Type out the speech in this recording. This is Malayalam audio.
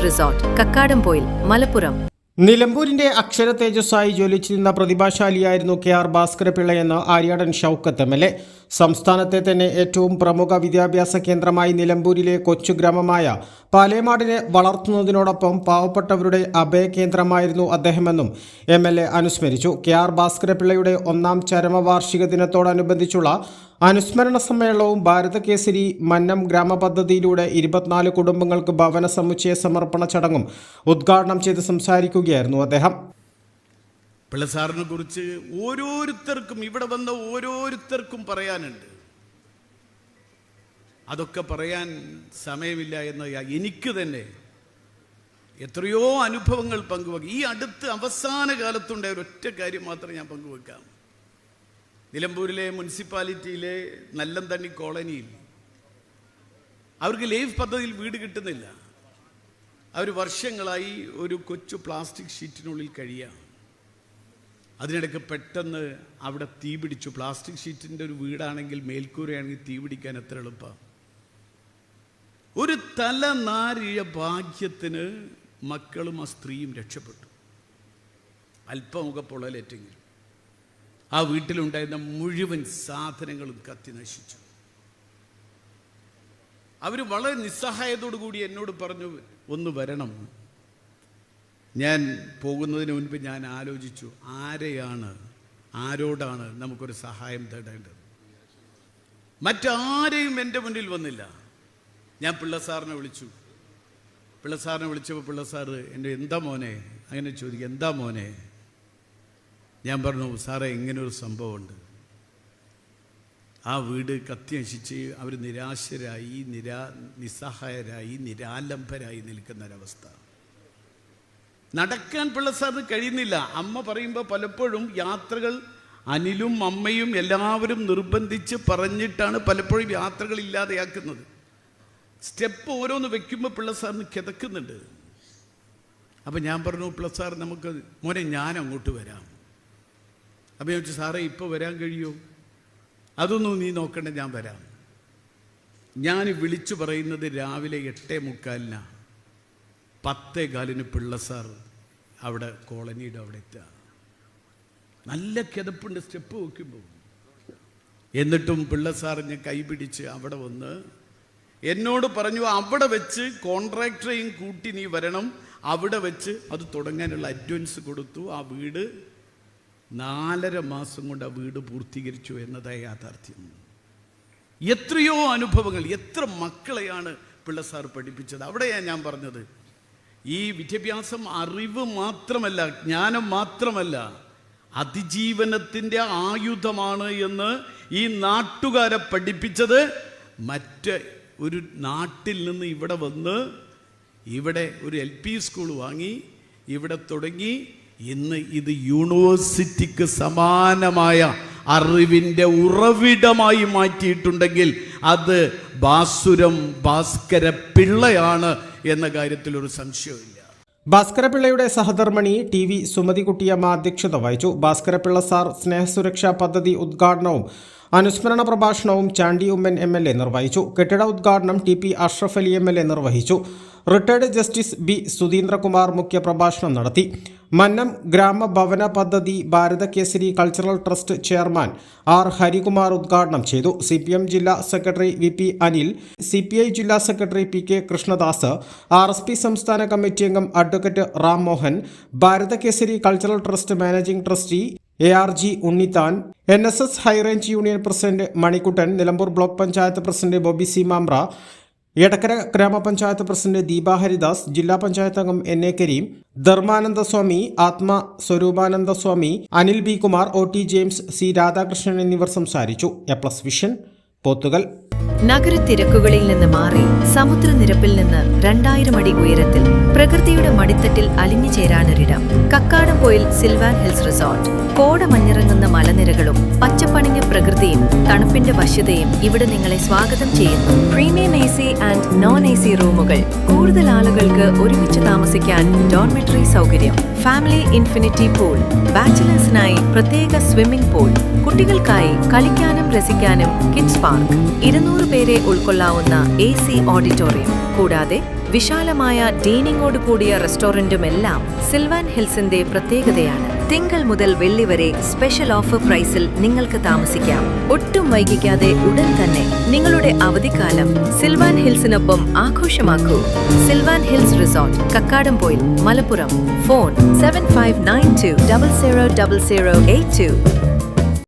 റിസോർട്ട്, കക്കാടംപൊയിൽ, മലപ്പുറം. നിലമ്പൂരിന്റെ അക്ഷര തേജസ്സായി ജ്വലിച്ചിരുന്ന പ്രതിഭാശാലിയായിരുന്നു KR ഭാസ്കരപിള്ളയെന്ന് ആര്യാടൻ ഷൗക്കത്ത് MLA. സംസ്ഥാനത്തെ തന്നെ ഏറ്റവും പ്രമുഖ വിദ്യാഭ്യാസ കേന്ദ്രമായി നിലമ്പൂരിലെ കൊച്ചു ഗ്രാമമായ പാലേമാടിനെ വളർത്തുന്നതിനോടൊപ്പം പാവപ്പെട്ടവരുടെ അഭയകേന്ദ്രമായിരുന്നു അദ്ദേഹമെന്നും MLA അനുസ്മരിച്ചു. KR ഭാസ്കരപിള്ളയുടെ 1ാം ചരമവാർഷിക ദിനത്തോടനുബന്ധിച്ചുള്ള അനുസ്മരണ സമ്മേളനവും ഭാരതകേസരി മന്നം ഗ്രാമപദ്ധതിയിലൂടെ 24 കുടുംബങ്ങൾക്ക് ഭവന സമുച്ചയ സമർപ്പണ ചടങ്ങും ഉദ്ഘാടനം ചെയ്ത് സംസാരിക്കുകയായിരുന്നു അദ്ദേഹം. പിള്ള സാറിനെ കുറിച്ച് ഓരോരുത്തർക്കും ഇവിടെ വന്ന ഓരോരുത്തർക്കും പറയാനുണ്ട്. അതൊക്കെ പറയാൻ സമയമില്ല എന്ന് എനിക്ക് തന്നെ എത്രയോ അനുഭവങ്ങൾ പങ്കുവെക്കാം. ഈ അടുത്ത് അവസാന കാലത്തുണ്ടായ ഒരൊറ്റ കാര്യം മാത്രം ഞാൻ പങ്കുവെക്കാം. നിലമ്പൂരിലെ മുനിസിപ്പാലിറ്റിയിലെ നല്ലന്തണ്ണി കോളനിയിൽ അവർക്ക് ലൈഫ് പദ്ധതിയിൽ വീട് കിട്ടുന്നില്ല. അവർ വർഷങ്ങളായി ഒരു കൊച്ചു പ്ലാസ്റ്റിക് ഷീറ്റിനുള്ളിൽ കഴിയുക. അതിനിടയ്ക്ക് പെട്ടെന്ന് അവിടെ തീ പിടിച്ചു. പ്ലാസ്റ്റിക് ഷീറ്റിൻ്റെ ഒരു വീടാണെങ്കിൽ മേൽക്കൂരയാണെങ്കിൽ തീ പിടിക്കാൻ എത്ര എളുപ്പമാണ്. ഒരു തലനാരിഴ ഭാഗ്യത്തിന് മക്കളും ആ സ്ത്രീയും രക്ഷപ്പെട്ടു. അല്പമൊക്കെ പൊള്ളലേറ്റെങ്കിലും ആ വീട്ടിലുണ്ടായിരുന്ന മുഴുവൻ സാധനങ്ങളും കത്തി നശിച്ചു. അവർ വളരെ നിസ്സഹായത്തോടു കൂടി എന്നോട് പറഞ്ഞു, ഒന്ന് വരണം. ഞാൻ പോകുന്നതിന് മുൻപ് ഞാൻ ആലോചിച്ചു, ആരോടാണ് നമുക്കൊരു സഹായം തേടേണ്ടത്. മറ്റാരെയും എൻ്റെ മുന്നിൽ വന്നില്ല. ഞാൻ പിള്ള സാറിനെ വിളിച്ചു. പിള്ള സാറിനെ വിളിച്ചപ്പോൾ പിള്ള സാറ് എൻ്റെ എന്താ മോനെ അങ്ങനെ ചോദിക്കുക, എന്താ മോനെ? ഞാൻ പറഞ്ഞു, സാറേ ഇങ്ങനൊരു സംഭവമുണ്ട്. ആ വീട് കത്തി നശിച്ച് അവർ നിരാശരായി, നിസ്സഹായരായി, നിരാലംബരായി നിൽക്കുന്നൊരവസ്ഥ. നടക്കാൻ പിള്ള സാറിന് കഴിയുന്നില്ല. അമ്മ പറയുമ്പോൾ പലപ്പോഴും യാത്രകൾ അനിലും അമ്മയും എല്ലാവരും നിർബന്ധിച്ച് പറഞ്ഞിട്ടാണ് പലപ്പോഴും യാത്രകൾ ഇല്ലാതെയാക്കുന്നത്. സ്റ്റെപ്പ് ഓരോന്ന് വെക്കുമ്പോൾ പിള്ള സാറിന് കിതക്കുന്നുണ്ട്. അപ്പം ഞാൻ പറഞ്ഞു, പിള്ള സാർ നമുക്ക് മോനെ ഞാൻ അങ്ങോട്ട് വരാം. അപ്പം ഞാൻ ചോദിച്ചു, സാറേ ഇപ്പോൾ വരാൻ കഴിയുമോ? അതൊന്നും നീ നോക്കണ്ട, ഞാൻ വരാം. ഞാൻ വിളിച്ചു പറയുന്നത് രാവിലെ 8:45. 10:15 പിള്ള സാർ അവിടെ കോളനിയുടെ അവിടെ എത്തുക. നല്ല കിതപ്പുണ്ട് സ്റ്റെപ്പ് വെക്കുമ്പോൾ. എന്നിട്ടും പിള്ള സാർ ഞാൻ കൈ പിടിച്ച് അവിടെ വന്ന് എന്നോട് പറഞ്ഞു, അവിടെ വെച്ച് കോൺട്രാക്ടറെയും കൂട്ടി നീ വരണം, അവിടെ വെച്ച് അത് തുടങ്ങാനുള്ള അഡ്വാൻസ് കൊടുത്തു. ആ വീട് 4.5 മാസം കൊണ്ട് ആ വീട് പൂർത്തീകരിച്ചു എന്നതായ യാഥാർത്ഥ്യം. എത്രയോ അനുഭവങ്ങൾ, എത്ര മക്കളെയാണ് പിള്ള സാർ പഠിപ്പിച്ചത്. അവിടെയാണ് ഞാൻ പറഞ്ഞത്, ഈ വിദ്യാഭ്യാസം അറിവ് മാത്രമല്ല, ജ്ഞാനം മാത്രമല്ല, അതിജീവനത്തിൻ്റെ ആയുധമാണ് എന്ന് ഈ നാട്ടുകാരെ പഠിപ്പിച്ചത്. മറ്റ് ഒരു നാട്ടിൽ നിന്ന് ഇവിടെ വന്ന് ഇവിടെ ഒരു LP സ്കൂൾ വാങ്ങി ഇവിടെ തുടങ്ങി ഇന്ന് ഇത് യൂണിവേഴ്സിറ്റിക്ക് സമാനമായ അറിവിൻ്റെ ഉറവിടമായി മാറ്റിയിട്ടുണ്ടെങ്കിൽ അത് ബാസുരം ഭാസ്കര പിള്ളയാണ് എന്ന കാര്യത്തിൽ ഒരു സംശയമില്ല. ഭാസ്കരപിള്ളയുടെ സഹധർമ്മിണി TV സുമതികുട്ടിയമ്മ അധ്യക്ഷത വഹിച്ചു. ഭാസ്കരപിള്ള സാർ സ്നേഹസുരക്ഷാ പദ്ധതി ഉദ്ഘാടനവും അനുസ്മരണ പ്രഭാഷണവും ചാണ്ടി ഉമ്മൻ MLA നിർവഹിച്ചു. കെട്ടിട ഉദ്ഘാടനം TP അഷ്റഫ് അലി MLA നിർവഹിച്ചു. റിട്ടയർഡ് ജസ്റ്റിസ് B സുധീന്ദ്രകുമാർ മുഖ്യ പ്രഭാഷണം നടത്തി. മന്നം ഗ്രാമഭവന പദ്ധതി Bharathakesari cultural trust chairman R Harikumar ഉദ്ഘാടനം ചെയ്തു. CPM ജില്ലാ സെക്രട്ടറി VP അനിൽ, CPI ജില്ലാ സെക്രട്ടറി PK കൃഷ്ണദാസ്, RSP സംസ്ഥാന കമ്മിറ്റി അംഗം advocate Ram Mohan, Bharathakesari cultural trust managing trustee ARG Unnithan, NSS high range union president Manikuttan, Nilambur block panchayat president Bobby C Mampra, Edakkara ഗ്രാമപഞ്ചായത്ത് പ്രസിഡന്റ് ദീപ ഹരിദാസ്, ജില്ലാ പഞ്ചായത്ത് അംഗം NA Kareem, Dharmananda Swami, Atma Swaroopananda Swami, Anil B Kumar, OT James, C Radhakrishnan എന്നിവർ സംസാരിച്ചു. A+ vision, Pothukal. നഗരത്തിരക്കുകളിൽ നിന്ന് മാറി സമുദ്രനിരപ്പിൽ നിന്ന് 2000 അടി ഉയരത്തിൽ പ്രകൃതിയുടെ മടിത്തട്ടിൽ അലിഞ്ഞു ചേരാനൊരിടം. Kakkadampoyil Sylvan Hills Resort. കോടമഞ്ഞിറങ്ങുന്ന മലനിരകളും പച്ചപ്പ് പണിഞ്ഞ പ്രകൃതിയും തണുപ്പിന്റെ വശ്യതയും ഇവിടെ നിങ്ങളെ സ്വാഗതം ചെയ്യുന്നു. Premium AC and non AC റൂമുകൾ, കൂടുതൽ ആളുകൾക്ക് ഒരുമിച്ച് താമസിക്കാൻ ഡോർമെട്രി സൗകര്യം, ഫാമിലി ഇൻഫിനിറ്റി പൂൾ, ബാച്ചിലേഴ്സിനായി പ്രത്യേക സ്വിമ്മിംഗ് പൂൾ, കുട്ടികൾക്കായി കളിക്കാനും രസിക്കാനും കിഡ്സ് പാർക്ക്, 200 പേരെ ഉൾക്കൊള്ളാവുന്ന AC ഓഡിറ്റോറിയം, കൂടാതെ വിശാലമായ ഡൈനിങ്ങോട് കൂടിയ റെസ്റ്റോറന്റുമെല്ലാം സിൽവാൻ ഹിൽസിന്റെ പ്രത്യേകതയാണ്. തിങ്കൾ മുതൽ വെള്ളി വരെ സ്പെഷ്യൽ ഓഫർ പ്രൈസിൽ നിങ്ങൾക്ക് താമസിക്കാം. ഒട്ടും വൈകിക്കാതെ ഉടൻ തന്നെ നിങ്ങളുടെ അവധിക്കാലം സിൽവാൻ ഹിൽസിനൊപ്പം ആഘോഷമാക്കൂ. Sylvan Hills Resort, Kakkadampoyil, Malappuram. Phone 7592000082.